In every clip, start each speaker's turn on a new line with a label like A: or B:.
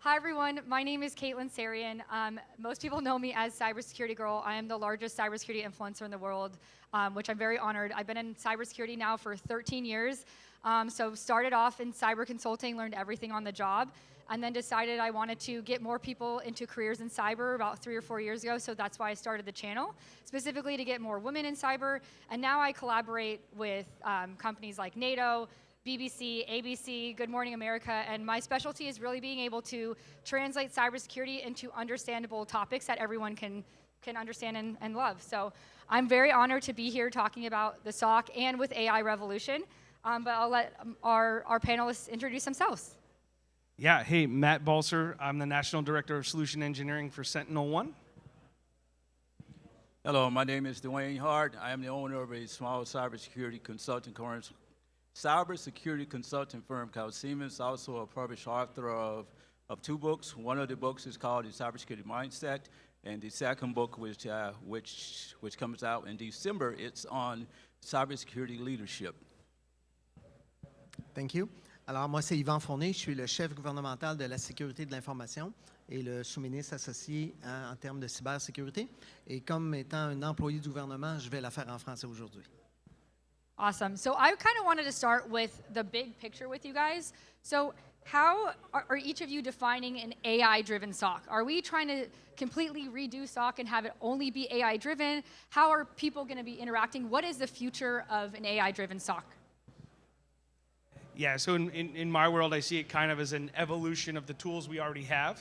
A: Hi, everyone. My name is Caitlin Sarian. Most people know me as Cybersecurity Girl. I am the largest cybersecurity influencer in the world, which I'm very honored. I've been in cybersecurity now for 13 years. So started off in cyber consulting, learned everything on the job, and then decided I wanted to get more people into careers in cyber about 3 or 4 years ago. So that's why I started the channel, specifically to get more women in cyber. And now I collaborate with companies like NATO, BBC, ABC, Good Morning America, and my specialty is really being able to translate cybersecurity into understandable topics that everyone can understand and love. So I'm very honored to be here talking about the SOC and with AI revolution, but I'll let our panelists introduce themselves.
B: Yeah, hey, Matt Balser. I'm the National Director of Solution Engineering for SentinelOne.
C: Hello, my name is Dwayne Hart. I am the owner of a small cybersecurity consulting firm called Siemens, also a published author of 2 books. One of the books is called The Cybersecurity Mindset, and the second book, which comes out in December, it's on cybersecurity leadership.
D: Thank you. Alors, moi, c'est Yvan Fournier. Je suis le chef gouvernemental de la sécurité de l'information et le sous-ministre associé en termes de cybersécurité. Et comme étant un employé du gouvernement, je vais la faire en français aujourd'hui.
A: Awesome. So I kind of wanted to start with the big picture with you guys. So how are each of you defining an AI-driven SOC? Are we trying to completely redo SOC and have it only be AI-driven? How are people going to be interacting? What is the future of an AI-driven SOC?
B: Yeah, so in my world, I see it kind of as an evolution of the tools we already have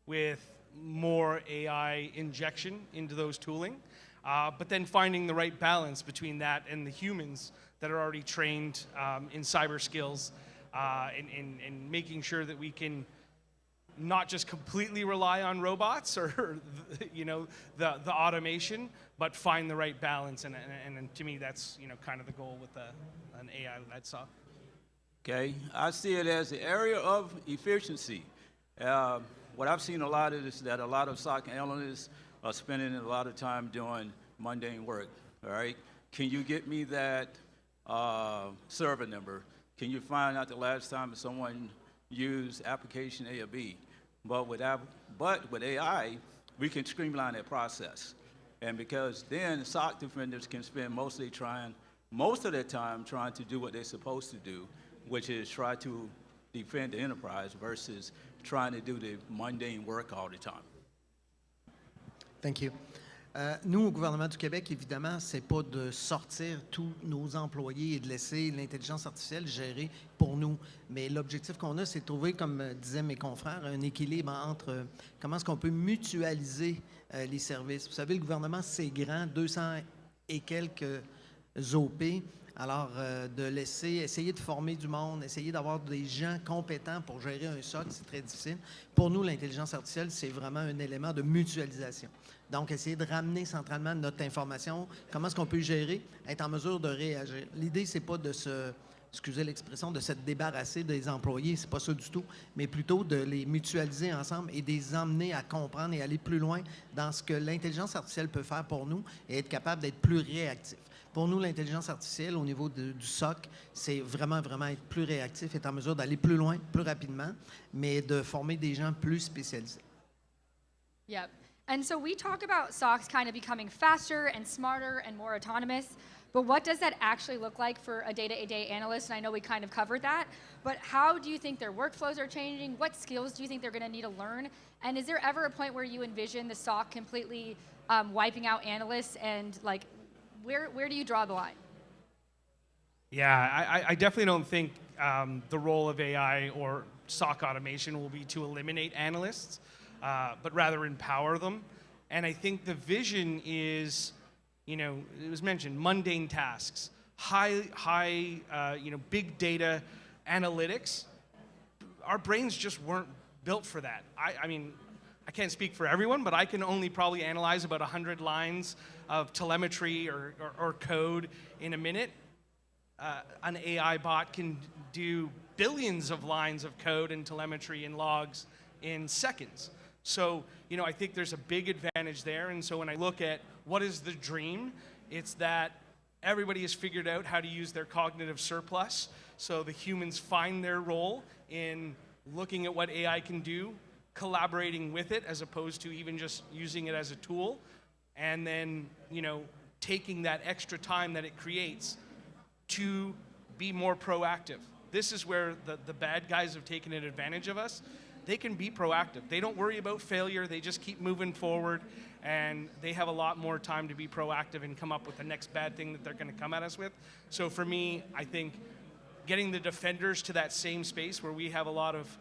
B: with more AI injection into those tooling. But then finding the right balance between that and the humans that are already trained in cyber skills and making sure that we can not just completely rely on robots or the automation, but find the right balance. And to me, that's kind of the goal with an AI-led SOC.
C: Okay, I see it as the area of efficiency. What I've seen a lot of is that a lot of SOC analysts are spending a lot of time doing mundane work, all right? Can you get me that server number? Can you find out the last time someone used application A or B? But with AI, we can streamline that process. And because then SOC defenders can spend most of their time trying to do what they're supposed to do, which is try to defend the enterprise versus trying to do the mundane work all the time.
D: Thank you. Nous, au gouvernement du Québec, évidemment, c'est pas de sortir tous nos employés et de laisser l'intelligence artificielle gérer pour nous. Mais l'objectif qu'on a, c'est de trouver, comme disaient mes confrères, un équilibre entre comment est-ce qu'on peut mutualiser les services. Vous savez, le gouvernement, c'est grand, 200 et quelques OP. Alors, de laisser, essayer de former du monde, essayer d'avoir des gens compétents pour gérer un SOC, c'est très difficile. Pour nous, l'intelligence artificielle, c'est vraiment un élément de mutualisation. Donc, essayer de ramener centralement notre information, comment est-ce qu'on peut gérer, être en mesure de réagir. L'idée, c'est pas de excusez l'expression, de se débarrasser des employés, c'est pas ça du tout, mais plutôt de les mutualiser ensemble et de les emmener à comprendre et aller plus loin dans ce que l'intelligence artificielle peut faire pour nous et être capable d'être plus réactif. Pour nous, l'intelligence artificielle, au niveau du SOC, c'est vraiment être plus réactif, être en mesure d'aller plus loin, plus rapidement, mais de former des gens plus spécialisés.
A: Yep. And so we talk about SOCs kind of becoming faster and smarter and more autonomous, but what does that actually look like for a day-to-day analyst? And I know we kind of covered that, but how do you think their workflows are changing? What skills do you think they're going to need to learn? And is there ever a point where you envision the SOC completely wiping out analysts, and like, where do you draw the line?
B: Yeah, I definitely don't think the role of AI or SOC automation will be to eliminate analysts, but rather empower them. And I think the vision is, it was mentioned, mundane tasks, high big data analytics. Our brains just weren't built for that. I mean, I can't speak for everyone, but I can only probably analyze about 100 lines of telemetry or code in a minute. An AI bot can do billions of lines of code and telemetry and logs in seconds. So, I think there's a big advantage there. And so when I look at what is the dream, it's that everybody has figured out how to use their cognitive surplus. So the humans find their role in looking at what AI can do, collaborating with it as opposed to even just using it as a tool, and then, you know, taking that extra time that it creates to be more proactive. This is where the bad guys have taken advantage of us. They can be proactive. They don't worry about failure. They just keep moving forward, and they have a lot more time to be proactive and come up with the next bad thing that they're going to come at us with. So for me, I think getting the defenders to that same space where we have a lot of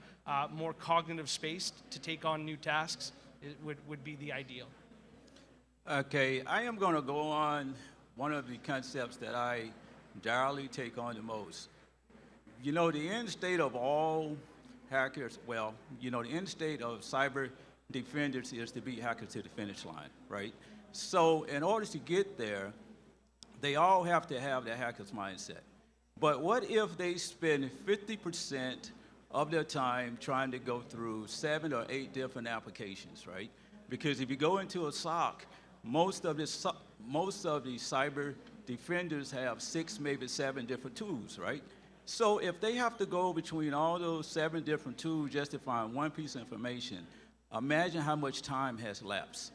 B: more cognitive space to take on new tasks would be the ideal.
C: Okay, I am going to go on one of the concepts that I directly take on the most. You know, the end state of all hackers, well, you know, the end state of cyber defenders is to beat hackers to the finish line, right? So in order to get there, they all have to have that hacker's mindset. But what if they spend 50% of their time trying to go through 7 or 8 different applications, right? Because if you go into a SOC, most of the cyber defenders have 6, maybe 7 different tools, right? So if they have to go between all those 7 different tools just to find one piece of information, imagine how much time has lapsed.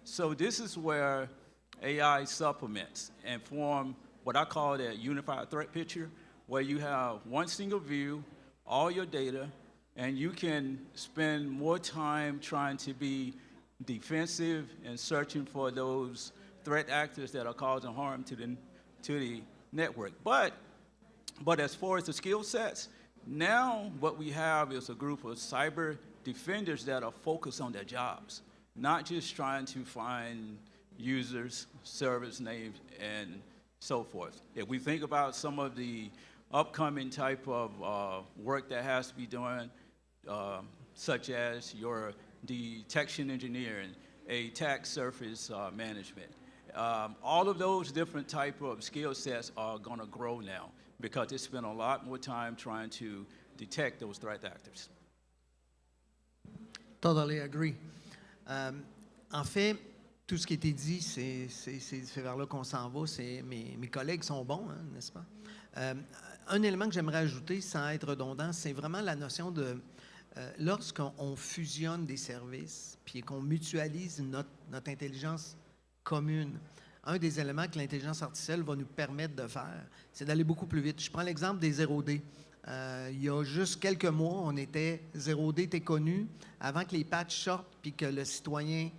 C: So this is where AI supplements and form what I call that unified threat picture, where you have one single view, all your data, and you can spend more time trying to be defensive and searching for those threat actors that are causing harm to the network. But as far as the skill sets, now what we have is a group of cyber defenders that are focused on their jobs, not just trying to find users, service names, and so forth. If we think about some of the upcoming type of work that has to be done, such as your detection engineering, attack surface management, all of those different type of skill sets are going to grow now because they spend a lot more time trying to detect those threat actors.
D: Totally agree. En fait, tout ce qui a été dit, c'est vers là qu'on s'en va. Mes collègues sont bons, hein, n'est-ce pas? Un élément que j'aimerais ajouter, sans être redondant, c'est vraiment la notion de lorsqu'on fusionne des services puis qu'on mutualise notre intelligence commune. Un des éléments que l'intelligence artificielle va nous permettre de faire, c'est d'aller beaucoup plus vite. Je prends l'exemple des 0D. Il y a juste quelques mois, 0D était connu. Avant que les patchs sortent puis que le citoyen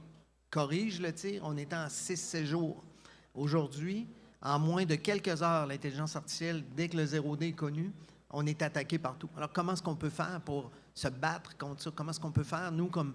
D: corrige le tir, on était en 6-7 jours. Aujourd'hui, en moins de quelques heures, l'intelligence artificielle, dès que le 0D est connu, on est attaqué partout. Alors, comment est-ce qu'on peut faire pour se battre contre ça? Comment est-ce qu'on peut faire, nous, comme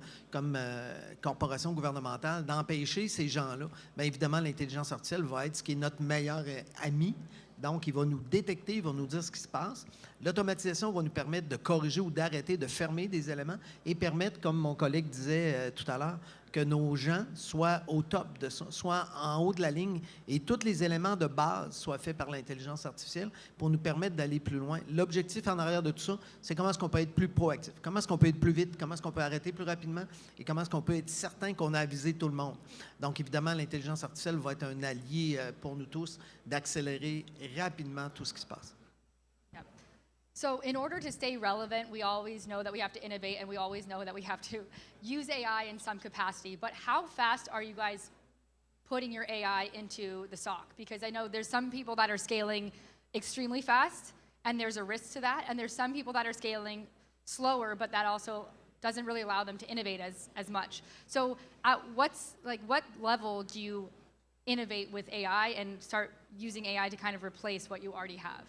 D: corporation gouvernementale, d'empêcher ces gens-là? Bien évidemment, l'intelligence artificielle va être ce qui est notre meilleur ami. Donc, il va nous détecter, il va nous dire ce qui se passe. L'automatisation va nous permettre de corriger ou d'arrêter, de fermer des éléments et permettre, comme mon collègue disait tout à l'heure, que nos gens soient au top de ça, soient en haut de la ligne et tous les éléments de base soient faits par l'intelligence artificielle pour nous permettre d'aller plus loin. L'objectif en arrière de tout ça, c'est comment est-ce qu'on peut être plus proactif, comment est-ce qu'on peut être plus vite, comment est-ce qu'on peut arrêter plus rapidement et comment est-ce qu'on peut être certain qu'on a avisé tout le monde. Donc, évidemment, l'intelligence artificielle va être un allié pour nous tous d'accélérer rapidement tout ce qui se passe.
A: So in order to stay relevant, we always know that we have to innovate and we always know that we have to use AI in some capacity. But how fast are you guys putting your AI into the SOC? Because I know there's some people that are scaling extremely fast and there's a risk to that. And there's some people that are scaling slower, but that also doesn't really allow them to innovate as much. So at what level do you innovate with AI and start using AI to kind of replace what you already have?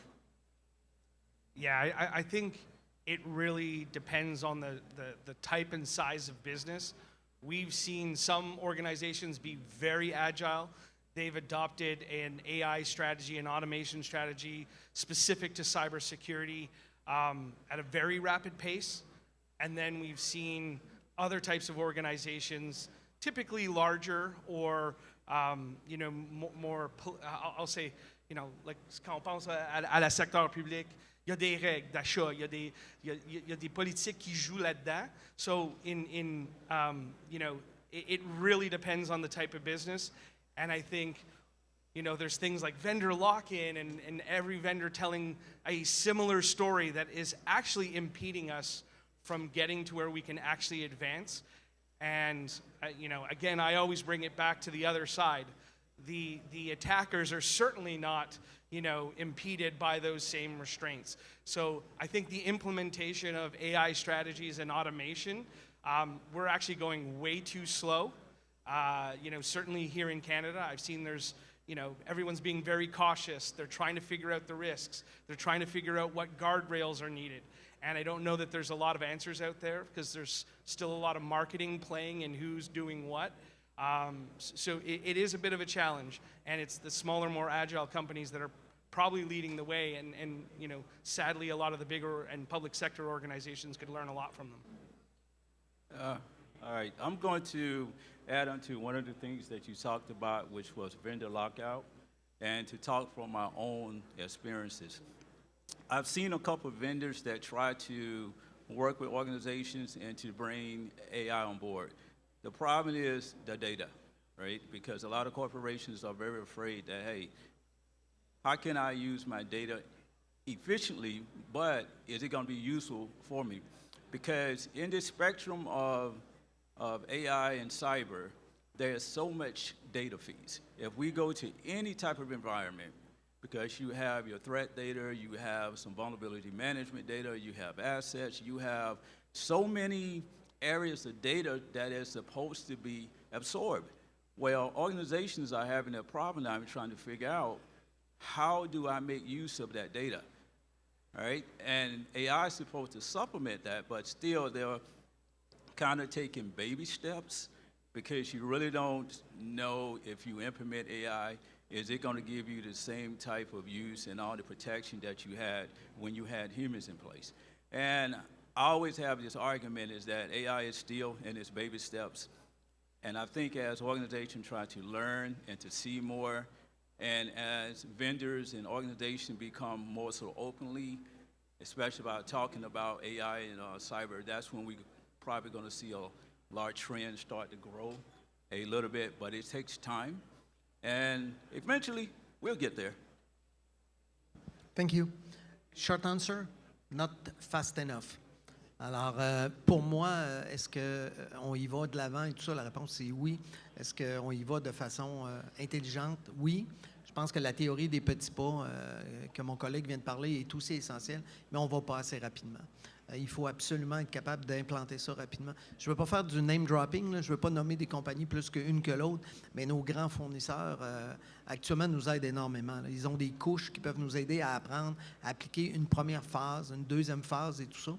B: Yeah, I think it really depends on the type and size of business. We've seen some organizations be very agile. They've adopted an AI strategy, an automation strategy specific to cybersecurity at a very rapid pace. And then we've seen other types of organizations, typically larger or more, I'll say, like quand on pense à la secteur public, il y a des règles d'achat, il y a des politiques qui jouent là-dedans. So it really depends on the type of business. And I think, there's things like vendor lock-in and every vendor telling a similar story that is actually impeding us from getting to where we can actually advance. And again, I always bring it back to the other side. The attackers are certainly not impeded by those same restraints. So I think the implementation of AI strategies and automation, we're actually going way too slow. Certainly here in Canada, I've seen there's, everyone's being very cautious. They're trying to figure out the risks. They're trying to figure out what guardrails are needed. And I don't know that there's a lot of answers out there because there's still a lot of marketing playing in who's doing what. So it is a bit of a challenge, and it's the smaller, more agile companies that are probably leading the way, and sadly, a lot of the bigger and public sector organizations could learn a lot from them.
C: All right, I'm going to add on to one of the things that you talked about, which was vendor lockout, and to talk from my own experiences. I've seen a couple of vendors that try to work with organizations and to bring AI on board. The problem is the data, right? Because a lot of corporations are very afraid that, hey, how can I use my data efficiently, but is it going to be useful for me? Because in this spectrum of AI and cyber, there's so much data feeds. If we go to any type of environment, because you have your threat data, you have some vulnerability management data, you have assets, you have so many areas of data that is supposed to be absorbed. Well, organizations are having a problem now trying to figure out, how do I make use of that data? All right, and AI is supposed to supplement that, but still they're kind of taking baby steps because you really don't know if you implement AI, is it going to give you the same type of use and all the protection that you had when you had humans in place? And I always have this argument is that AI is still in its baby steps. And I think as organizations try to learn and to see more, and as vendors and organizations become more so openly, especially about talking about AI and cyber, that's when we're probably going to see a large trend start to grow a little bit, but it takes time. And eventually, we'll get there.
D: Thank you. Short answer, not fast enough. Alors, pour moi, est-ce qu'on y va de l'avant et tout ça? La réponse, c'est oui. Est-ce qu'on y va de façon intelligente? Oui. Je pense que la théorie des petits pas que mon collègue vient de parler est aussi essentielle, mais on ne va pas assez rapidement. Il faut absolument être capable d'implanter ça rapidement. Je ne veux pas faire du name dropping, là. Je ne veux pas nommer des compagnies plus qu'une que l'autre, mais nos grands fournisseurs actuellement nous aident énormément, là. Ils ont des couches qui peuvent nous aider à apprendre, à appliquer une première phase, une deuxième phase et tout ça.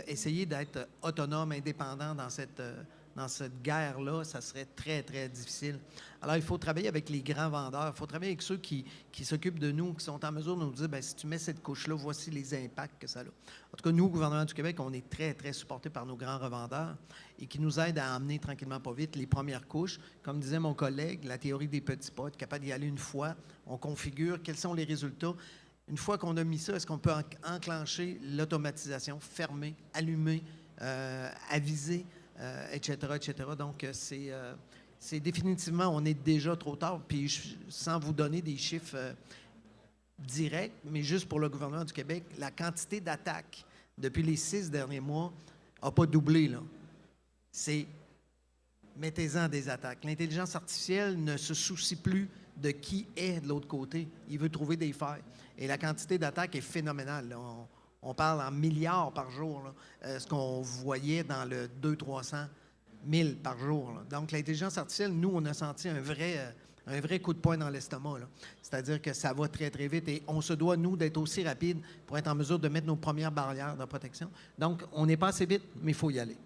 D: Essayer d'être autonome, indépendant dans cette guerre-là, ça serait très, très difficile. Alors, il faut travailler avec les grands vendeurs, il faut travailler avec ceux qui s'occupent de nous, qui sont en mesure de nous dire, bien, si tu mets cette couche-là, voici les impacts que ça a. En tout cas, nous, au gouvernement du Québec, on est très, très supportés par nos grands revendeurs et qui nous aident à emmener tranquillement pas vite les premières couches. Comme disait mon collègue, la théorie des petits pas, être capable d'y aller une fois, on configure, quels sont les résultats. Une fois qu'on a mis ça, est-ce qu'on peut enclencher l'automatisation, fermer, allumer, aviser, etc., etc. Donc, c'est définitivement, on est déjà trop tard. Puis, sans vous donner des chiffres directs, mais juste pour le gouvernement du Québec, la quantité d'attaques depuis les 6 derniers mois n'a pas doublé, là. C'est mettez-en des attaques. L'intelligence artificielle ne se soucie plus de qui est de l'autre côté. Il veut trouver des failles. Et la quantité d'attaques est phénoménale, là. On parle en milliards par jour, là, ce qu'on voyait dans le 200-300 000 par jour, là. Donc, l'intelligence artificielle, nous, on a senti un vrai coup de poing dans l'estomac, là. C'est-à-dire que ça va très, très vite et on se doit, nous, d'être aussi rapide pour être en mesure de mettre nos premières barrières de protection. Donc, on n'est pas assez vite, mais il faut y aller.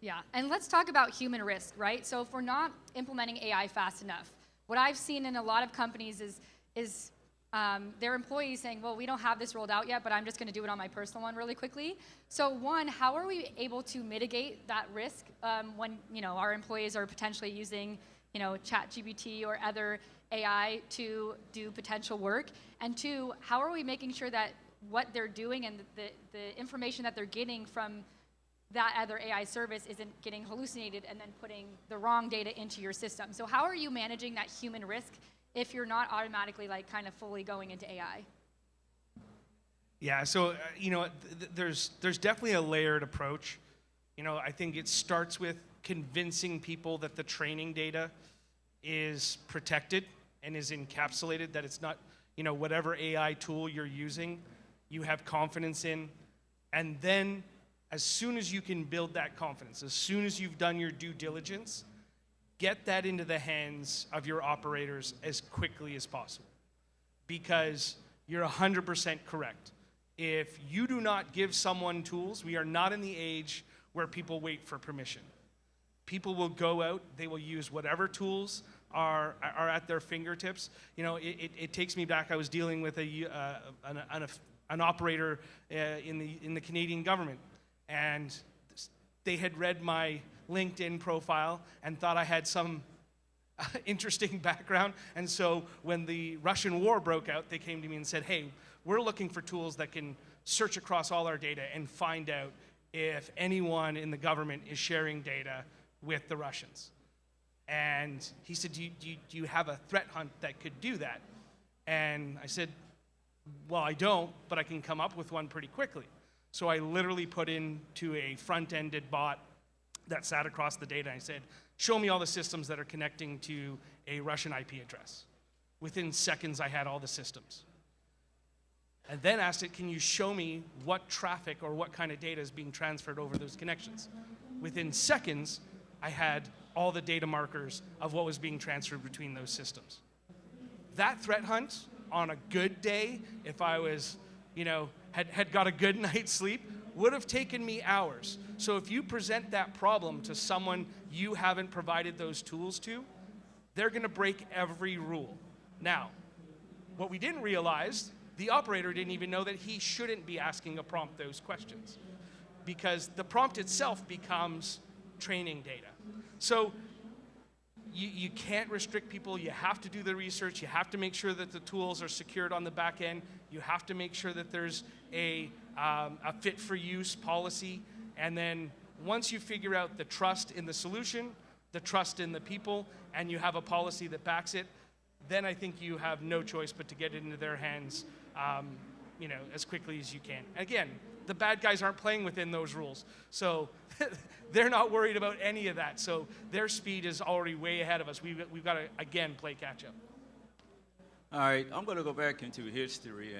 A: Yeah, and let's talk about human risk, right? So if we're not implementing AI fast enough, what I've seen in a lot of companies is their employees saying, well, we don't have this rolled out yet, but I'm just going to do it on my personal one really quickly. So one, how are we able to mitigate that risk when our employees are potentially using ChatGPT or other AI to do potential work? And two, how are we making sure that what they're doing and the information that they're getting from that other AI service isn't getting hallucinated and then putting the wrong data into your system? So how are you managing that human risk if you're not automatically kind of fully going into AI?
B: Yeah, so there's definitely a layered approach. I think it starts with convincing people that the training data is protected and is encapsulated, that it's not, whatever AI tool you're using, you have confidence in. And then as soon as you can build that confidence, as soon as you've done your due diligence, get that into the hands of your operators as quickly as possible. Because you're 100% correct. If you do not give someone tools, we are not in the age where people wait for permission. People will go out, they will use whatever tools are at their fingertips. It takes me back. I was dealing with an operator in the Canadian government, and they had read my LinkedIn profile and thought I had some interesting background. And so when the Russian war broke out, they came to me and said, hey, we're looking for tools that can search across all our data and find out if anyone in the government is sharing data with the Russians. And he said, do you have a threat hunt that could do that? And I said, well, I don't, but I can come up with one pretty quickly. So I literally put into a front-ended bot that sat across the data. I said, show me all the systems that are connecting to a Russian IP address. Within seconds, I had all the systems. And then asked it, can you show me what traffic or what kind of data is being transferred over those connections? Within seconds, I had all the data markers of what was being transferred between those systems. That threat hunt, on a good day, if I was, had got a good night's sleep, would have taken me hours. So if you present that problem to someone you haven't provided those tools to, they're gonna break every rule. Now, what we didn't realize, the operator didn't even know that he shouldn't be asking a prompt those questions, because the prompt itself becomes training data. So you can't restrict people. You have to do the research. You have to make sure that the tools are secured on the back end. You have to make sure that there's a fit for use policy. And then once you figure out the trust in the solution, the trust in the people, and you have a policy that backs it, then I think you have no choice but to get it into their hands as quickly as you can. Again, the bad guys aren't playing within those rules. So they're not worried about any of that. So their speed is already way ahead of us. We've got to, again, play catch up.
C: All right, I'm going to go back into history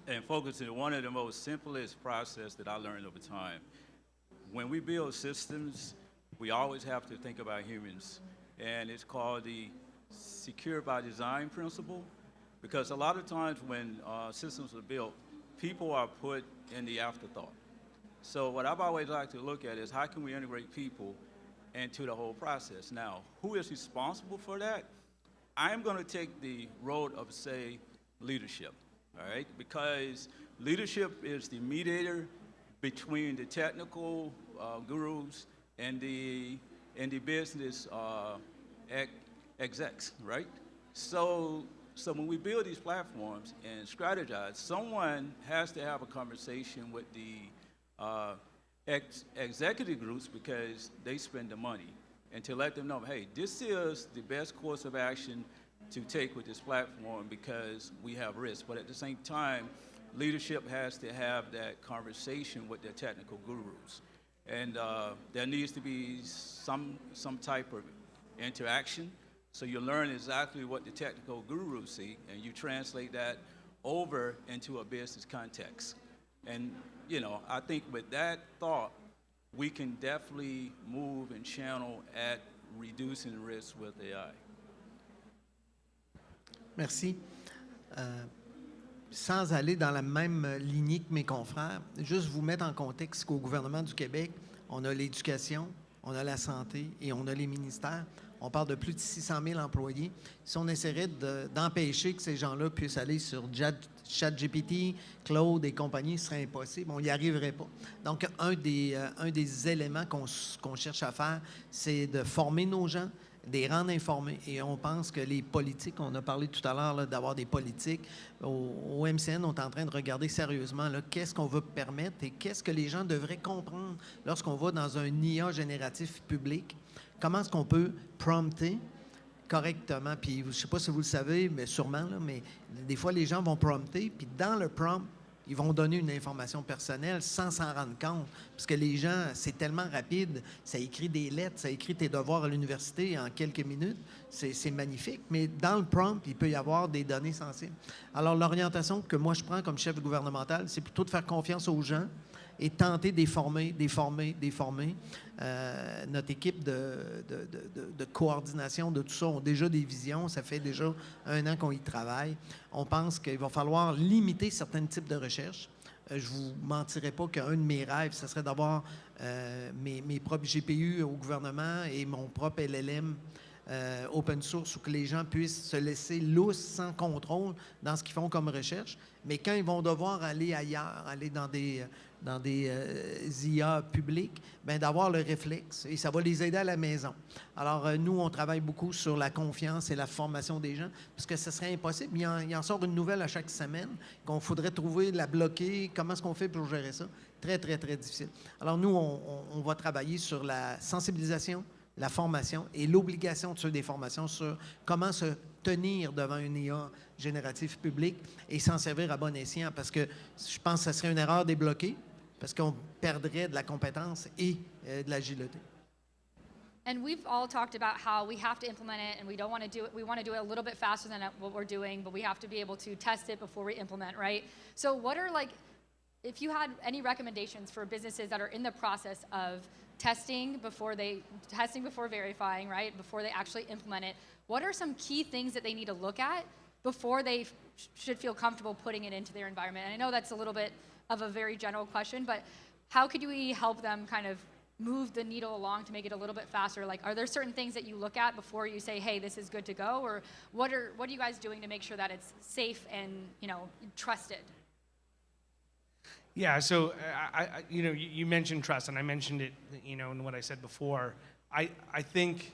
C: and focus on one of the most simplest process that I learned over time. When we build systems, we always have to think about humans. And it's called the secure by design principle. Because a lot of times when systems are built, people are put in the afterthought. So what I've always liked to look at is how can we integrate people into the whole process. Now, who is responsible for that? I'm going to take the road of, say, leadership, all right? Because leadership is the mediator between the technical gurus and the business execs, right? So when we build these platforms and strategize, someone has to have a conversation with the executive groups, because they spend the money, and to let them know, hey, this is the best course of action to take with this platform because we have risk. But at the same time, leadership has to have that conversation with their technical gurus. And there needs to be some type of interaction. So you learn exactly what the technical gurus see, and you translate that over into a business context. And I think with that thought, we can definitely move and channel at reducing risk with AI.
D: Merci. Sans aller dans la même lignée que mes confrères, juste vous mettre en contexte qu'au gouvernement du Québec, on a l'éducation, on a la santé et on a les ministères. On parle de plus de 600 000 employés. Si on essaierait d'empêcher que ces gens-là puissent aller sur ChatGPT, Claude et compagnie, ce serait impossible. On n'y arriverait pas. Donc, un des éléments qu'on cherche à faire, c'est de former nos gens, de les rendre informés. Et on pense que les politiques, on a parlé tout à l'heure d'avoir des politiques, au MCN, on est en train de regarder sérieusement qu'est-ce qu'on veut permettre et qu'est-ce que les gens devraient comprendre lorsqu'on va dans un IA génératif public. Comment est-ce qu'on peut prompter correctement? Puis, je ne sais pas si vous le savez, mais sûrement, mais des fois, les gens vont prompter, puis dans le prompt, ils vont donner une information personnelle sans s'en rendre compte. Parce que les gens, c'est tellement rapide, ça écrit des lettres, ça écrit tes devoirs à l'université en quelques minutes. C'est magnifique, mais dans le prompt, il peut y avoir des données sensibles. Alors, l'orientation que moi, je prends comme chef gouvernemental, c'est plutôt de faire confiance aux gens et tenter de les former. Notre équipe de coordination de tout ça ont déjà des visions. Ça fait déjà 1 an qu'on y travaille. On pense qu'il va falloir limiter certains types de recherches. Je ne vous mentirai pas qu'un de mes rêves, ce serait d'avoir mes propres GPU au gouvernement et mon propre LLM open source où que les gens puissent se laisser lousse, sans contrôle, dans ce qu'ils font comme recherche. Mais quand ils vont devoir aller ailleurs, aller dans des IA publics, bien, d'avoir le réflexe, et ça va les aider à la maison. Alors, nous, on travaille beaucoup sur la confiance et la formation des gens, parce que ce serait impossible. Il en sort une nouvelle à chaque semaine, qu'on faudrait trouver, la bloquer. Comment est-ce qu'on fait pour gérer ça? Très, très, très difficile. Alors, nous, on va travailler sur la sensibilisation, la formation et l'obligation de ceux des formations sur comment se tenir devant une IA générative publique et s'en servir à bon escient, parce que je pense que ce serait une erreur de les bloquer, parce qu'on perdrait de la compétence et de l'agilité.
A: And we've all talked about how we have to implement it and we don't want to do it. We want to do it a little bit faster than what we're doing, but we have to be able to test it before we implement, right? So what are, like, if you had any recommendations for businesses that are in the process of testing before verifying, right? Before they actually implement it, what are some key things that they need to look at before they should feel comfortable putting it into their environment? And I know that's a little bit of a very general question, but how could we help them kind of move the needle along to make it a little bit faster? Like, are there certain things that you look at before you say, hey, this is good to go? Or what are you guys doing to make sure that it's safe and, trusted?
B: Yeah, so you mentioned trust, and I mentioned it, in what I said before. I think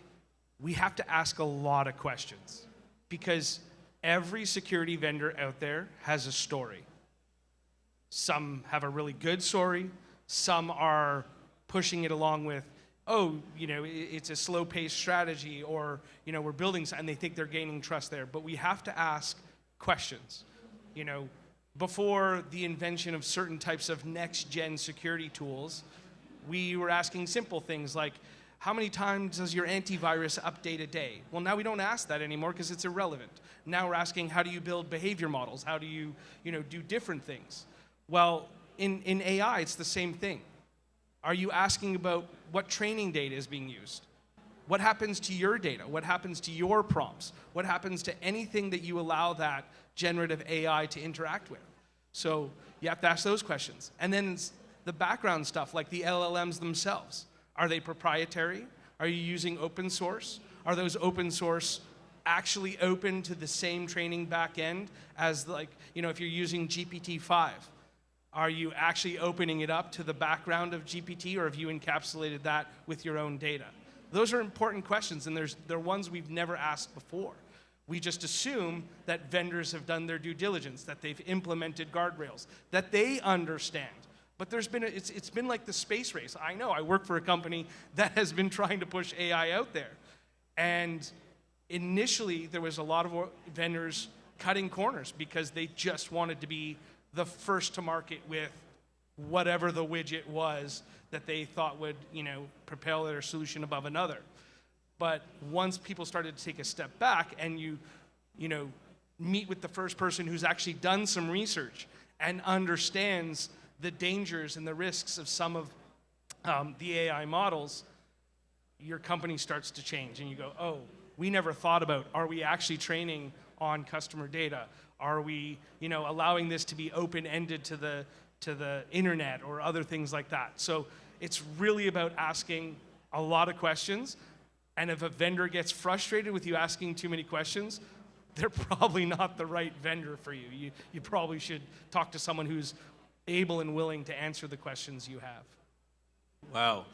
B: we have to ask a lot of questions, because every security vendor out there has a story. Some have a really good story. Some are pushing it along with, it's a slow-paced strategy, or, we're building, and they think they're gaining trust there. But we have to ask questions. Before the invention of certain types of next-gen security tools, we were asking simple things like, how many times does your antivirus update a day? Well, now we don't ask that anymore because it's irrelevant. Now we're asking, how do you build behavior models? How do you, do different things? Well, in AI, it's the same thing. Are you asking about what training data is being used? What happens to your data? What happens to your prompts? What happens to anything that you allow that generative AI to interact with? So you have to ask those questions. And then the background stuff, like the LLMs themselves. Are they proprietary? Are you using open source? Are those open source actually open to the same training backend as, like, if you're using GPT-5? Are you actually opening it up to the background of GPT, or have you encapsulated that with your own data? Those are important questions, and they're ones we've never asked before. We just assume that vendors have done their due diligence, that they've implemented guardrails, that they understand. But it's been like the space race. I know, I work for a company that has been trying to push AI out there. And initially, there was a lot of vendors cutting corners because they just wanted to be the first to market with whatever the widget was that they thought would, propel their solution above another. But once people started to take a step back and you meet with the first person who's actually done some research and understands the dangers and the risks of some of the AI models, your company starts to change, and you go, oh, we never thought about, are we actually training on customer data? Are we, allowing this to be open-ended to the internet or other things like that? So it's really about asking a lot of questions, and if a vendor gets frustrated with you asking too many questions, they're probably not the right vendor for you. You probably should talk to someone who's able and willing to answer the questions you have.
C: Wow,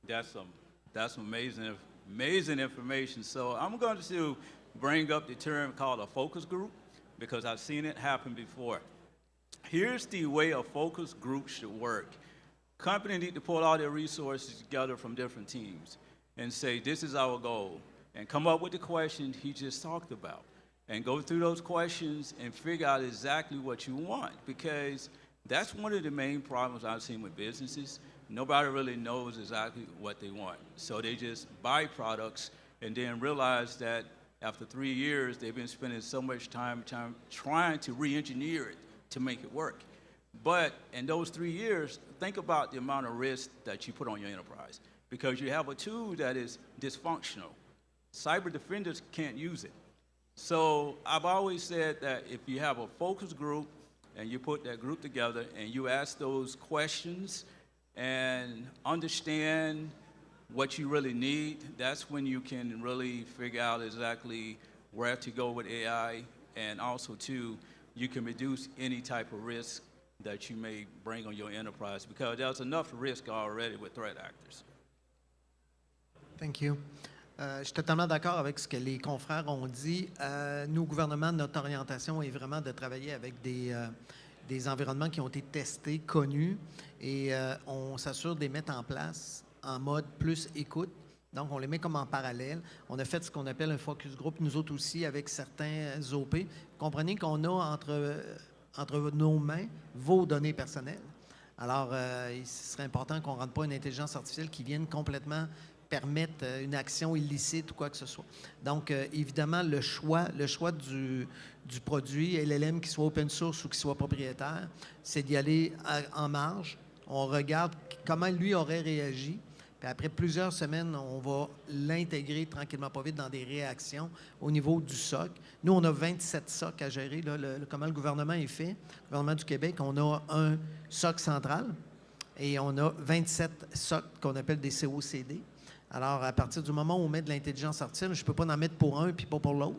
C: that's amazing information. So I'm going to bring up the term called a focus group, because I've seen it happen before. Here's the way a focus group should work. Companies need to pull all their resources together from different teams and say, this is our goal, and come up with the question he just talked about, and go through those questions and figure out exactly what you want, because That's one of the main problems I've seen with businesses. Nobody really knows exactly what they want. So they just buy products and then realize that after 3 years, they've been spending so much time trying to re-engineer it to make it work. But in those 3 years, think about the amount of risk that you put on your enterprise, because you have a tool that is dysfunctional. Cyber defenders can't use it. So I've always said that if you have a focus group and you put that group together and you ask those questions and understand what you really need, that's when you can really figure out exactly where to go with AI, and also too, you can reduce any type of risk that you may bring on your enterprise, because there's enough risk already with threat actors.
D: Thank you. Je suis totalement d'accord avec ce que les confrères ont dit. Nous, au gouvernement, notre orientation est vraiment de travailler avec des environnements qui ont été testés, connus, et on s'assure de les mettre en place en mode plus écoute. Donc, on les met comme en parallèle. On a fait ce qu'on appelle un focus group, nous autres aussi, avec certains OP. Vous comprenez qu'on a entre nos mains vos données personnelles. Alors, il serait important qu'on ne rentre pas une intelligence artificielle qui vienne complètement permettre une action illicite ou quoi que ce soit. Donc, évidemment, le choix du produit, LLM, qui soit open source ou qui soit propriétaire, c'est d'y aller en marge. On regarde comment lui aurait réagi. Puis après plusieurs semaines, on va l'intégrer tranquillement, pas vite, dans des réactions au niveau du SOC. Nous, on a 27 SOC à gérer, là, comment le gouvernement est fait. Le gouvernement du Québec, on a un SOC central et on a 27 SOC qu'on appelle des COCD. Alors, à partir du moment où on met de l'intelligence artificielle, je ne peux pas en mettre pour un puis pas pour l'autre.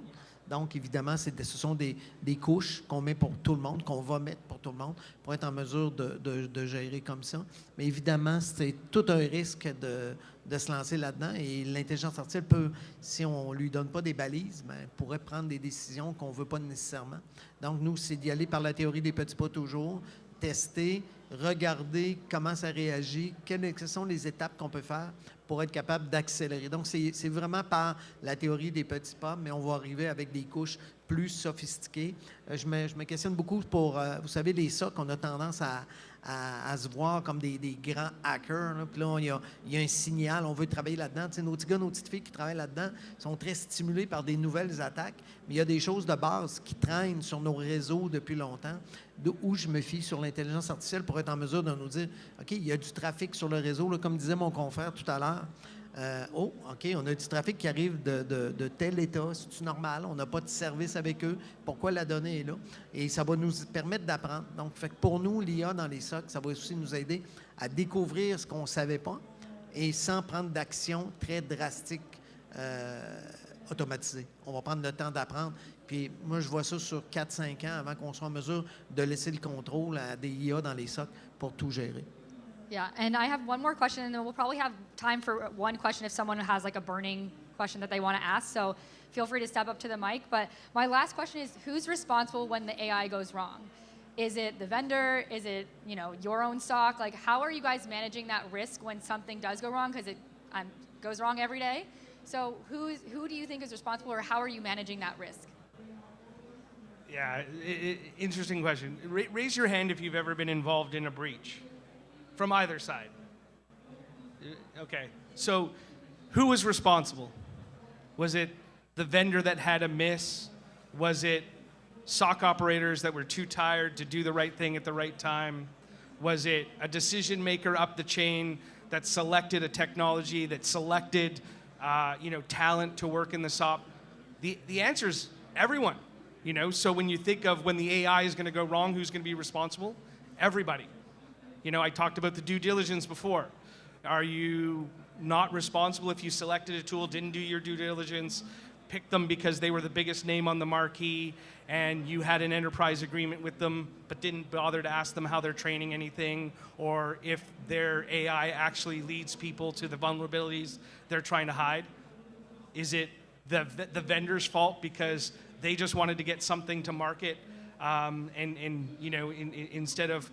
D: Donc, évidemment, ce sont des couches qu'on met pour tout le monde, qu'on va mettre pour tout le monde, pour être en mesure de gérer comme ça. Mais évidemment, c'est tout un risque de se lancer là-dedans. Et l'intelligence artificielle peut, si on ne lui donne pas des balises, bien, pourrait prendre des décisions qu'on ne veut pas nécessairement. Donc, nous, c'est d'y aller par la théorie des petits pas toujours, tester, regarder comment ça réagit, quelles sont les étapes qu'on peut faire pour être capable d'accélérer. Donc, c'est vraiment par la théorie des petits pas, mais on va arriver avec des couches plus sophistiquées. Je me questionne beaucoup pour, vous savez, les SOC, on a tendance à se voir comme des grands hackers. Là. Puis là, il y a un signal, on veut travailler là-dedans. Tu sais, nos petits gars, nos petites filles qui travaillent là-dedans sont très stimulés par des nouvelles attaques, mais il y a des choses de base qui traînent sur nos réseaux depuis longtemps, où je me fie sur l'intelligence artificielle pour être en mesure de nous dire, OK, il y a du trafic sur le réseau, là, comme disait mon confrère tout à l'heure. OK, on a du trafic qui arrive de tel État, c'est-tu normal? On n'a pas de service avec eux. Pourquoi la donnée est là? Et ça va nous permettre d'apprendre. Donc, fait que pour nous, l'IA dans les SOC, ça va aussi nous aider à découvrir ce qu'on ne savait pas et sans prendre d'action très drastique automatisée. On va prendre le temps d'apprendre. Puis moi, je vois ça sur 4-5 ans avant qu'on soit en mesure de laisser le contrôle à des IA dans les SOC pour tout gérer.
A: Yeah, and I have one more question, and then we'll probably have time for one question if someone has like a burning question that they want to ask. So feel free to step up to the mic. But my last question is, who's responsible when the AI goes wrong? Is it the vendor? Is it, you know, your own SOC? Like, how are you guys managing that risk when something does go wrong? Because it goes wrong every day. So who do you think is responsible, or how are you managing that risk?
B: Yeah, interesting question. Raise your hand if you've ever been involved in a breach. From either side. Okay, so who was responsible? Was it the vendor that had a miss? Was it SOC operators that were too tired to do the right thing at the right time? Was it a decision maker up the chain that selected a technology, that selected talent to work in the SOC? The answer is everyone. So when you think of when the AI is going to go wrong, who's going to be responsible? Everybody. I talked about the due diligence before. Are you not responsible if you selected a tool, didn't do your due diligence, picked them because they were the biggest name on the marquee, and you had an enterprise agreement with them, but didn't bother to ask them how they're training anything, or if their AI actually leads people to the vulnerabilities they're trying to hide? Is it the vendor's fault because they just wanted to get something to market, instead of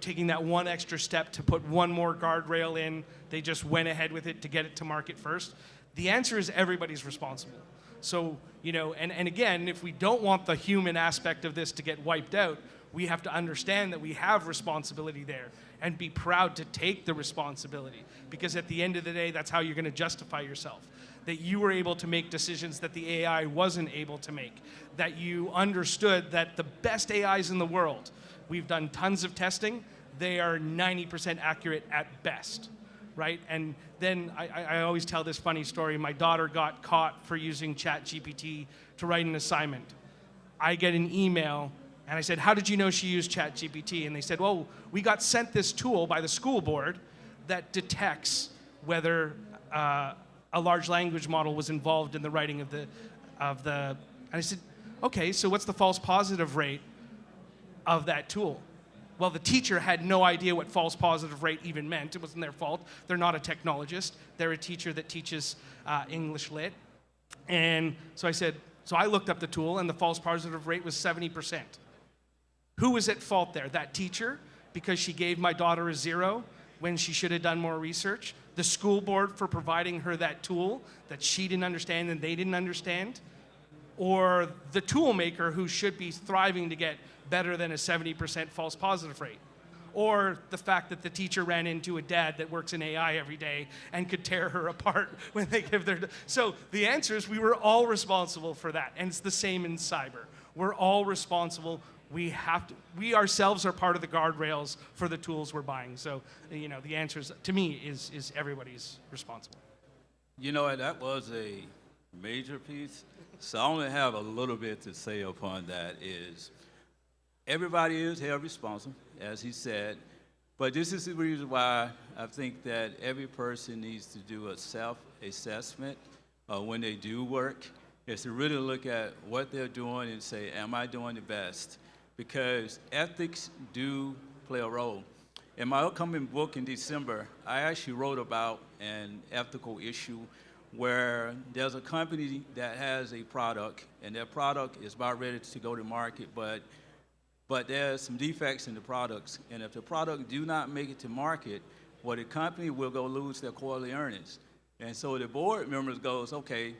B: taking that one extra step to put one more guardrail in, they just went ahead with it to get it to market first? The answer is everybody's responsible. So, and again, if we don't want the human aspect of this to get wiped out, we have to understand that we have responsibility there and be proud to take the responsibility. Because at the end of the day, that's how you're going to justify yourself. That you were able to make decisions that the AI wasn't able to make. That you understood that the best AIs in the world, we've done tons of testing, they are 90% accurate at best, right? And then I always tell this funny story. My daughter got caught for using ChatGPT to write an assignment. I get an email, and I said, how did you know she used ChatGPT? And they said, well, we got sent this tool by the school board that detects whether a large language model was involved in the writing of the, and I said, okay, so what's the false positive rate of that tool? Well, the teacher had no idea what false positive rate even meant. It wasn't their fault. They're not a technologist. They're a teacher that teaches English Lit. And so I said, so I looked up the tool, and the false positive rate was 70%. Who was at fault there? That teacher, because she gave my daughter a 0 when she should have done more research? The school board for providing her that tool that she didn't understand and they didn't understand? Or the tool maker who should be thriving to get better than a 70% false positive rate? Or the fact that the teacher ran into a dad that works in AI every day and could tear her apart when they give their... So the answer is we were all responsible for that. And it's the same in cyber. We're all responsible. We have to, we ourselves are part of the guardrails for the tools we're buying. So, you know, the answer is, to me, is everybody's responsible.
C: You know, that was a major piece. So I only have a little bit to say upon that is everybody is held responsible, as he said, but this is the reason why I think that every person needs to do a self-assessment when they do work, is to really look at what they're doing and say, am I doing the best? Because ethics do play a role. In my upcoming book in December, I actually wrote about an ethical issue where there's a company that has a product, and their product is about ready to go to market, but there's some defects in the products, and if the product do not make it to market, well, the company will go lose their quarterly earnings. And so the board members goes, okay,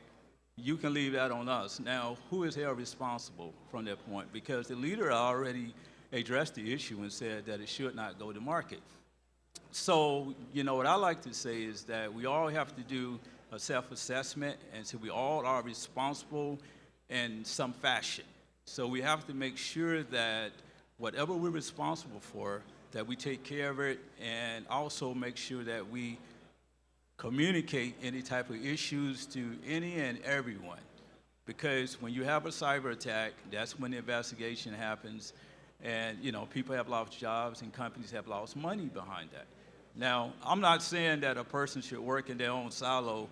C: you can leave that on us. Now, who is held responsible from that point? Because the leader already addressed the issue and said that it should not go to market. So, you know, what I like to say is that we all have to do a self-assessment, and so we all are responsible in some fashion. So we have to make sure that whatever we're responsible for, that we take care of it, and also make sure that we communicate any type of issues to any and everyone. Because when you have a cyber attack, that's when the investigation happens, and you know, people have lost jobs and companies have lost money behind that. Now, I'm not saying that a person should work in their own silo,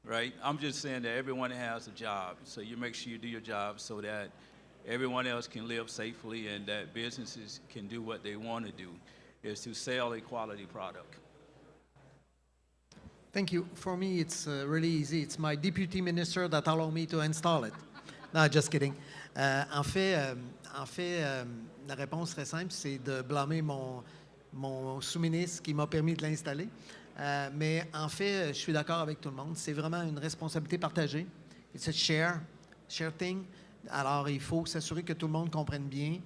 C: right? I'm just saying that everyone has a job, so you make sure you do your job so that everyone else can live safely and that businesses can do what they want to do, is to sell a quality product.
D: Thank you. For me, it's really easy. It's my deputy minister that allow me to install it. No, just kidding. En fait, la réponse très simple, c'est de blâmer mon sous-ministre qui m'a permis de l'installer. Mais en fait, je suis d'accord avec tout le monde. C'est vraiment une responsabilité partagée. It's a share thing. Alors, il faut s'assurer que tout le monde comprenne bien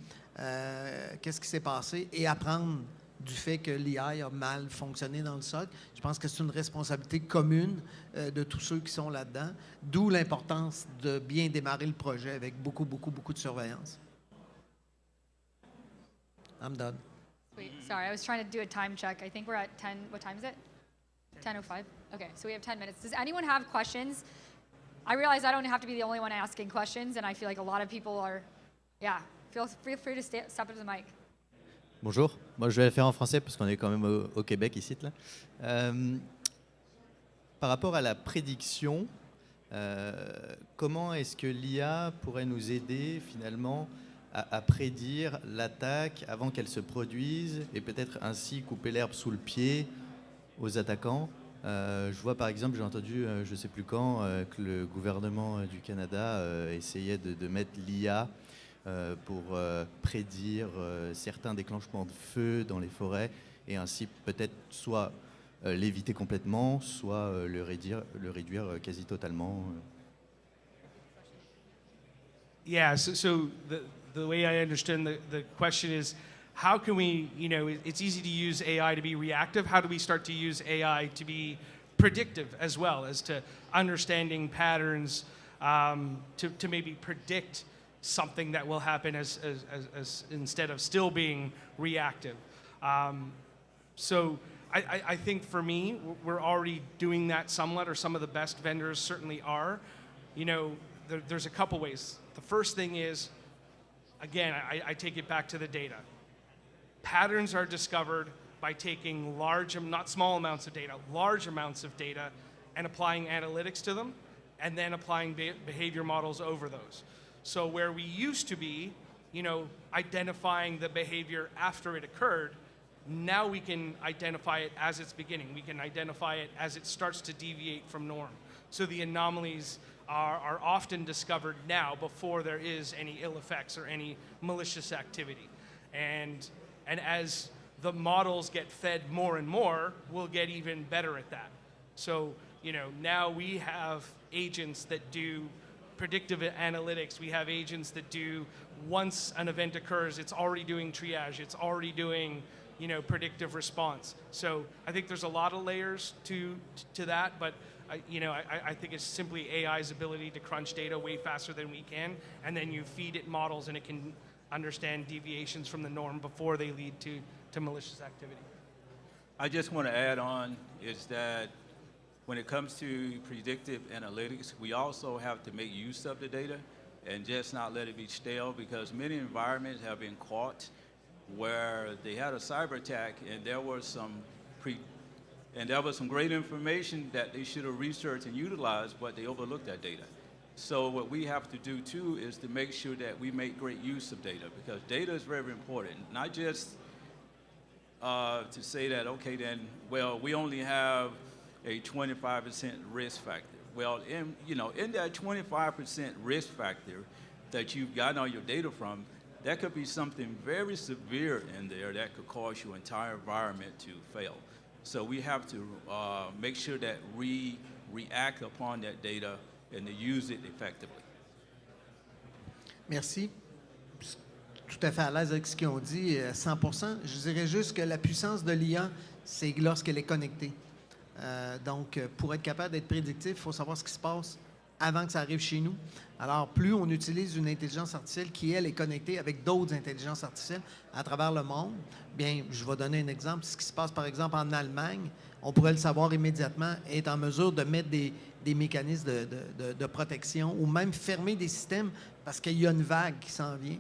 D: qu'est-ce qui s'est passé et apprendre du fait que l'IA a mal fonctionné dans le SOC. Je pense que c'est une responsabilité commune de tous ceux qui sont là-dedans, d'où l'importance de bien démarrer le projet avec beaucoup de surveillance. I'm done.
A: Wait, sorry, I was trying to do a time check. I think we're at 10, what time is it? 10:05? Okay, so we have 10 minutes. Does anyone have questions? I realize I don't have to be the only one asking questions, and I feel like a lot of people are, yeah, feel free to step up to the mic.
E: Bonjour, moi je vais le faire en français parce qu'on est quand même au Québec ici. Là. Par rapport à la prédiction, comment est-ce que l'IA pourrait nous aider finalement à prédire l'attaque avant qu'elle se produise et peut-être ainsi couper l'herbe sous le pied aux attaquants? Je vois par exemple, j'ai entendu, je ne sais plus quand, que le gouvernement du Canada essayait de mettre l'IA pour prédire certains déclenchements de feu dans les forêts et ainsi peut-être soit l'éviter complètement, soit le réduire quasi totalement.
B: Yeah, so the way I understand the question is, how can we, it's easy to use AI to be reactive. How do we start to use AI to be predictive as well as to understanding patterns, to maybe predict something that will happen as instead of still being reactive. So I think for me, we're already doing that somewhat, or some of the best vendors certainly are. There's a couple ways. The first thing is, again, I take it back to the data. Patterns are discovered by taking not small amounts of data, large amounts of data, and applying analytics to them, and then applying behavior models over those. So where we used to be, identifying the behavior after it occurred, now we can identify it as it's beginning. We can identify it as it starts to deviate from norm. So the anomalies are often discovered now before there is any ill effects or any malicious activity. And as the models get fed more and more, we'll get even better at that. So, now we have agents that do predictive analytics. We have agents that do, once an event occurs, it's already doing triage. It's already doing, predictive response. So I think there's a lot of layers to that, but I think it's simply AI's ability to crunch data way faster than we can, and then you feed it models and it can understand deviations from the norm before they lead to malicious activity.
C: I just want to add on is that when it comes to predictive analytics, we also have to make use of the data and just not let it be stale, because many environments have been caught where they had a cyber attack and there was some great information that they should have researched and utilized, but they overlooked that data. So what we have to do too is to make sure that we make great use of data, because data is very important. Not just to say that, okay, then, well, we only have a 25% risk factor. Well, in that 25% risk factor that you've gotten all your data from, there could be something very severe in there that could cause your entire environment to fail. So we have to make sure that we react upon that data and to use it effectively.
D: Merci. Tout à fait à l'aise avec ce qu'ils ont dit, 100%. Je dirais juste que la puissance de l'IA, c'est lorsqu'elle est connectée. Donc, pour être capable d'être prédictif, il faut savoir ce qui se passe avant que ça arrive chez nous. Alors, plus on utilise une intelligence artificielle qui, elle, est connectée avec d'autres intelligences artificielles à travers le monde, bien, je vais donner un exemple. Ce qui se passe, par exemple, en Allemagne, on pourrait le savoir immédiatement, être en mesure de mettre des mécanismes de protection ou même fermer des systèmes parce qu'il y a une vague qui s'en vient.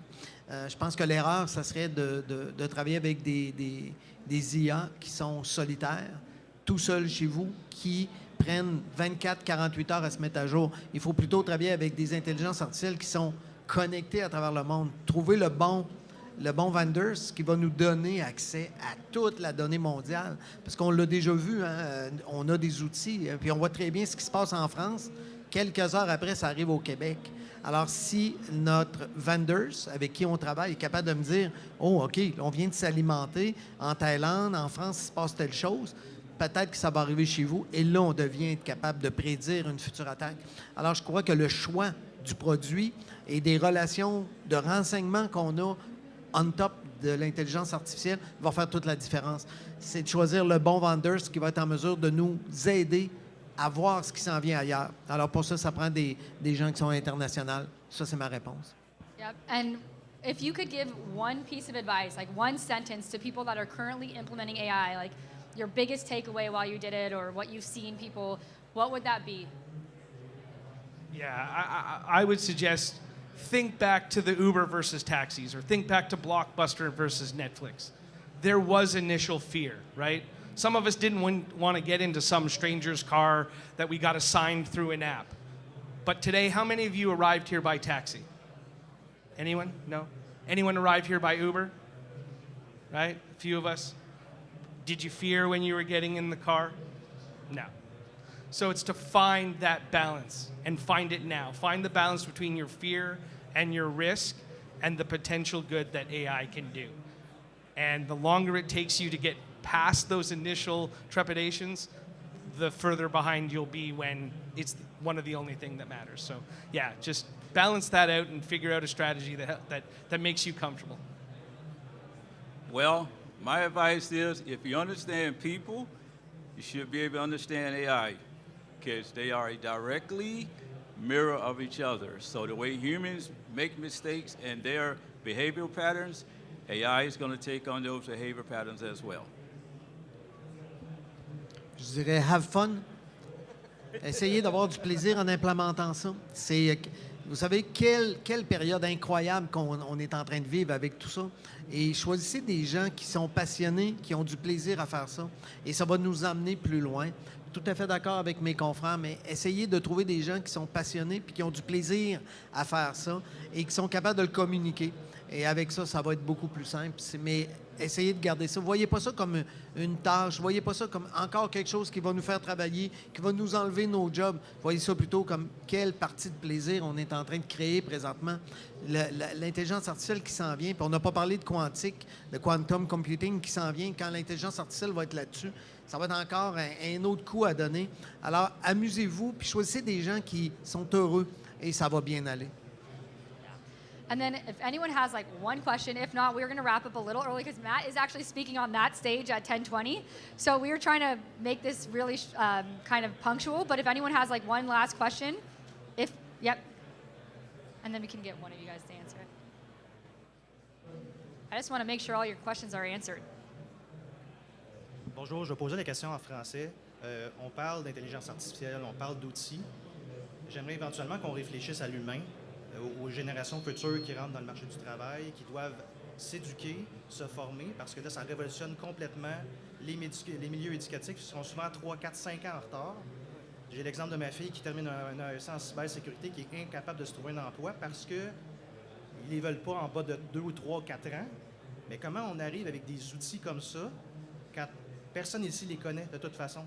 D: Je pense que l'erreur, ça serait de travailler avec des IA qui sont solitaires, tout seuls chez vous, qui prennent 24-48 heures à se mettre à jour. Il faut plutôt travailler avec des intelligences artificielles qui sont connectées à travers le monde. Trouver le bon vendor qui va nous donner accès à toute la donnée mondiale. Parce qu'on l'a déjà vu, hein, on a des outils, puis on voit très bien ce qui se passe en France. Quelques heures après, ça arrive au Québec. Alors, si notre vendors avec qui on travaille est capable de me dire « Oh, OK, on vient de s'alimenter en Thaïlande, en France, il se passe telle chose », peut-être que ça va arriver chez vous, et là, on devient capable de prédire une future attaque. Alors, je crois que le choix du produit et des relations de renseignement qu'on a on top de l'intelligence artificielle va faire toute la différence. C'est de choisir le bon vendor qui va être en mesure de nous aider à voir ce qui s'en vient ailleurs. Alors, pour ça, ça prend des gens qui sont internationaux. Ça, c'est ma réponse.
A: Yep. And if you could give one piece of advice, like one sentence to people that are currently implementing AI, like your biggest takeaway while you did it or what you've seen people, what would that be?
B: Yeah, I would suggest think back to the Uber versus taxis, or think back to Blockbuster versus Netflix. There was initial fear, right? Some of us didn't want to get into some stranger's car that we got assigned through an app. But today, how many of you arrived here by taxi? Anyone? No? Anyone arrived here by Uber? Right? A few of us. Did you fear when you were getting in the car? No. So it's to find that balance, and find it now. Find the balance between your fear and your risk and the potential good that AI can do. And the longer it takes you to get past those initial trepidations, the further behind you'll be when it's one of the only thing that matters. So yeah, just balance that out and figure out a strategy that makes you comfortable.
C: Well, my advice is if you understand people, you should be able to understand AI because they are a directly mirror of each other. So the way humans make mistakes and their behavioral patterns, AI is going to take on those behavior patterns as well.
D: Je dirais have fun. Essayez d'avoir du plaisir en implémentant ça. Vous savez, quelle période incroyable qu'on est en train de vivre avec tout ça. Et choisissez des gens qui sont passionnés, qui ont du plaisir à faire ça. Et ça va nous emmener plus loin. Tout à fait d'accord avec mes confrères, mais essayez de trouver des gens qui sont passionnés puis qui ont du plaisir à faire ça et qui sont capables de le communiquer. Et avec ça, ça va être beaucoup plus simple. Mais essayez de garder ça. Voyez pas ça comme une tâche. Voyez pas ça comme encore quelque chose qui va nous faire travailler, qui va nous enlever nos jobs. Voyez ça plutôt comme quelle partie de plaisir on est en train de créer présentement. L'intelligence artificielle qui s'en vient, puis on n'a pas parlé de quantique, de quantum computing qui s'en vient. Quand l'intelligence artificielle va être là-dessus, ça va être encore un autre coup à donner. Alors, amusez-vous, puis choisissez des gens qui sont heureux et ça va bien aller.
A: And then if anyone has like one question, if not, we're going to wrap up a little early because Matt is actually speaking on that stage at 10:20. So we were trying to make this really kind of punctual. But if anyone has like one last question, yep. And then we can get one of you guys to answer it. I just want to make sure all your questions are answered.
F: Bonjour, je vais poser la question en français. On parle d'intelligence artificielle, on parle d'outils. J'aimerais éventuellement qu'on réfléchisse à l'humain, aux générations futures qui rentrent dans le marché du travail, qui doivent s'éduquer, se former, parce que là, ça révolutionne complètement les milieux éducatifs qui sont souvent 3, 4, 5 ans en retard. J'ai l'exemple de ma fille qui termine un AEC en cybersécurité qui est incapable de se trouver un emploi parce qu'ils ne les veulent pas en bas de 2 ou 3, 4 ans. Mais comment on arrive avec des outils comme ça quand personne ici les connaît de toute façon?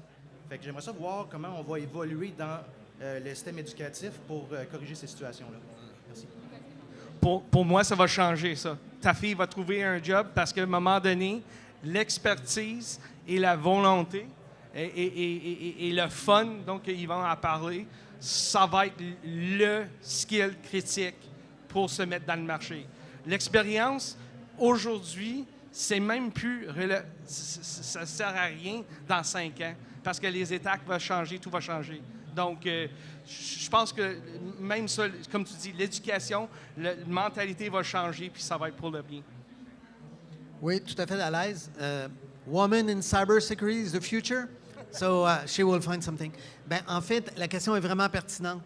F: Fait que j'aimerais ça voir comment on va évoluer dans le système éducatif pour corriger ces situations-là. Merci.
B: Pour moi, ça va changer, ça. Ta fille va trouver un job parce qu'à un moment donné, l'expertise et la volonté et le fun, donc ils vont en parler, ça va être le skill critique pour se mettre dans le marché. L'expérience, aujourd'hui, c'est même plus... Ça ne sert à rien dans 5 ans parce que les attaques vont changer, tout va changer. Donc, je pense que même ça, comme tu dis, l'éducation, la mentalité va changer, puis ça va être pour le bien.
D: Oui, tout à fait à l'aise. Woman in cybersecurity is the future, so she will find something. Ben, en fait, la question est vraiment pertinente.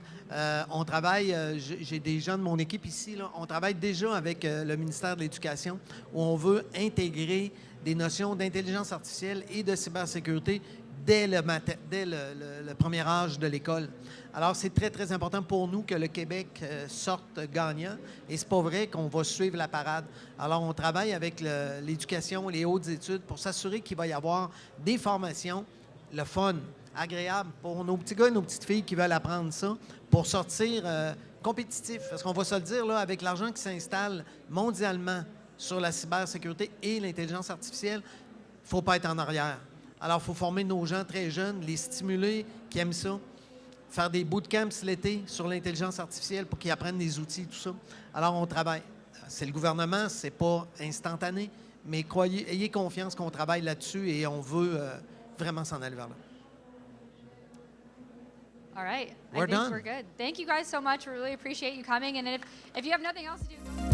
D: On travaille, j'ai des gens de mon équipe ici, là, on travaille déjà avec le ministère de l'Éducation où on veut intégrer des notions d'intelligence artificielle et de cybersécurité dès le premier âge de l'école. Alors, c'est très, très important pour nous que le Québec sorte gagnant. Et c'est pas vrai qu'on va suivre la parade. Alors, on travaille avec l'éducation, les hautes études pour s'assurer qu'il va y avoir des formations, le fun, agréable pour nos petits gars et nos petites filles qui veulent apprendre ça pour sortir compétitif. Parce qu'on va se le dire, là, avec l'argent qui s'installe mondialement sur la cybersécurité et l'intelligence artificielle, il ne faut pas être en arrière. Alors, il faut former nos gens très jeunes, les stimuler, qui aiment ça, faire des bootcamps l'été sur l'intelligence artificielle pour qu'ils apprennent des outils, tout ça. Alors, on travaille. C'est le gouvernement, c'est pas instantané, mais ayez confiance qu'on travaille là-dessus et on veut vraiment s'en aller vers là.
A: All right.
D: We're
A: I think
D: done.
A: we're good. Thank you guys so much. We really appreciate you coming. And if you have nothing else to do...